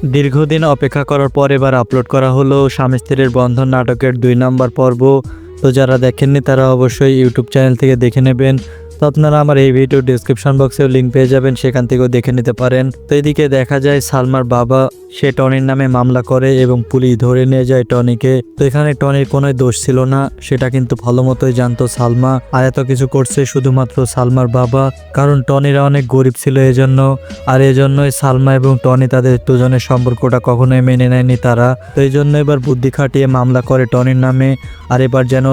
দীর্ঘদিন অপেক্ষা করার পর এবার আপলোড করা হলো স্বামী স্ত্রীর বন্ধন নাটকের 2 নম্বর পর্ব। তো যারা দেখেননি তারা অবশ্যই ইউটিউব চ্যানেল থেকে দেখে নেবেন। তো আপনারা আমার এই ভিডিও ডিসক্রিপশন বক্সেও লিঙ্ক পেয়ে যাবেন, সেখান থেকেও দেখে নিতে পারেন। তো এদিকে দেখা যায় সালমার বাবা সে টনির নামে মামলা করে এবং পুলিশ ধরে নিয়ে যায় টনিকে। তো এখানে টনির কোনো দোষ ছিল না, সেটা কিন্তু ভালো মতোই জানতো সালমা। আর এত কিছু করছে শুধুমাত্র সালমার বাবা, কারণ টনিরা অনেক গরিব ছিল এজন্য। আর এজন্যই সালমা এবং টনি তাদের দুজনের সম্পর্কটা কখনোই মেনে নেয়নি তারা। তো এই জন্য এবার বুদ্ধি খাটিয়ে মামলা করে টনির নামে। আর এবার যেন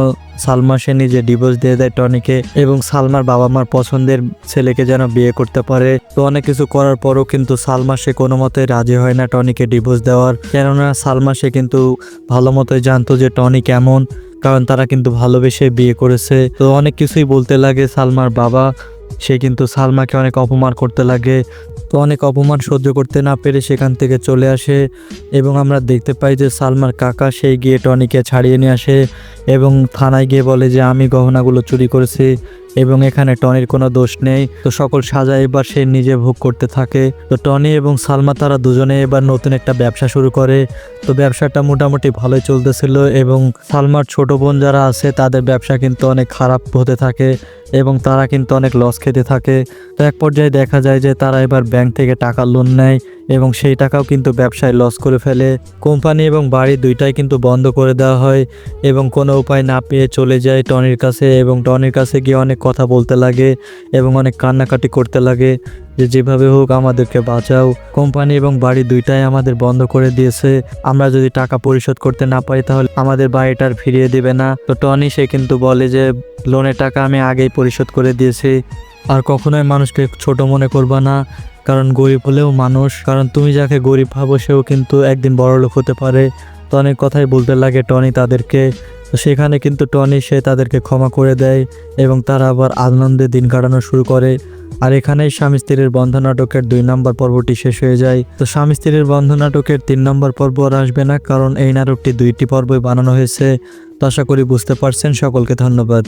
সালমা সে নিজে ডিভোর্স দিয়ে দেয় টনিকে এবং সালমার বাবা মার পছন্দের ছেলেকে যেন বিয়ে করতে পারে। তো অনেক কিছু করার পরও কিন্তু সালমা সে কোনো মতে রাজি হয় না টনিকে ডিভোর্স দেওয়ার, কেননা সালমা সে কিন্তু ভালো মতোই জানতো যে টনি কেমন, কারণ তারা কিন্তু ভালোবেসে বিয়ে করেছে। তো অনেক কিছুই বলতে লাগে সালমার বাবা, সে কিন্তু সালমাকে অনেক অপমান করতে লাগে। তো অনেক অপমান সহ্য করতে না পেরে সেখান থেকে চলে আসে এবং আমরা দেখতে পাই যে সালমার কাকা সেই গিয়ে টনিকে ছাড়িয়ে নিয়ে আসে এবং থানায় গিয়ে বলে যে আমি গহনাগুলো চুরি করেছি এবং এখানে টনির কোনো দোষ নেই। তো সকল সাজা এবার সে নিজে ভোগ করতে থাকে। তো টনি এবং সালমা তারা দুজনে এবার নতুন একটা ব্যবসা শুরু করে। তো ব্যবসাটা মোটামুটি ভালোই চলতেছিল এবং সালমার ছোট বোন যারা আছে তাদের ব্যবসা কিন্তু অনেক খারাপ হতে থাকে এবং তারা কিন্তু অনেক লস খেতে থাকে। তো এক পর্যায়ে দেখা যায় যে তারা এবার ব্যাংক থেকে টাকা লোন নেয় এবং সেই টাকাও কিন্তু ব্যবসায় লস করে ফেলে। কোম্পানি এবং বাড়ি দুইটাই কিন্তু বন্ধ করে দেওয়া হয় এবং কোনো উপায় না পেয়ে চলে যায় টনির কাছে এবং টনির কাছে গিয়ে অনেক কথা বলতে লাগে এবং অনেক কান্নাকাটি করতে লাগে যে যেভাবে হোক আমাদেরকে বাঁচাও, কোম্পানি এবং বাড়ি দুইটাই আমাদের বন্ধ করে দিয়েছে, আমরা যদি টাকা পরিশোধ করতে না পারি তাহলে আমাদের বাড়িটার ফিরিয়ে দিবে না। তো টনি সে কিন্তু বলে যে লোনের টাকা আমি আগেই পরিশোধ করে দিয়েছি, আর কখনোই মানুষকে ছোট মনে করবা না, কারণ গরিব হলেও মানুষ, কারণ তুমি যাকে গরিব ভাবো সেও কিন্তু একদিন বড়লোক হতে পারে। তো অনেক কথাই বলতে লাগে টনি তাদেরকে। তো সেখানে কিন্তু টনি সে তাদেরকে ক্ষমা করে দেয় এবং তারা আবার আনন্দে দিন কাটানো শুরু করে। আর এখানেই স্বামী স্ত্রীর বন্ধন নাটকের 2 নম্বর পর্বটি শেষ হয়ে যায়। তো স্বামী স্ত্রীর বন্ধন নাটকের 3 নম্বর পর্ব আর আসবে না, কারণ এই নাটকটি 2টি পর্বই বানানো হয়েছে। তো আশা করি বুঝতে পারছেন। সকলকে ধন্যবাদ।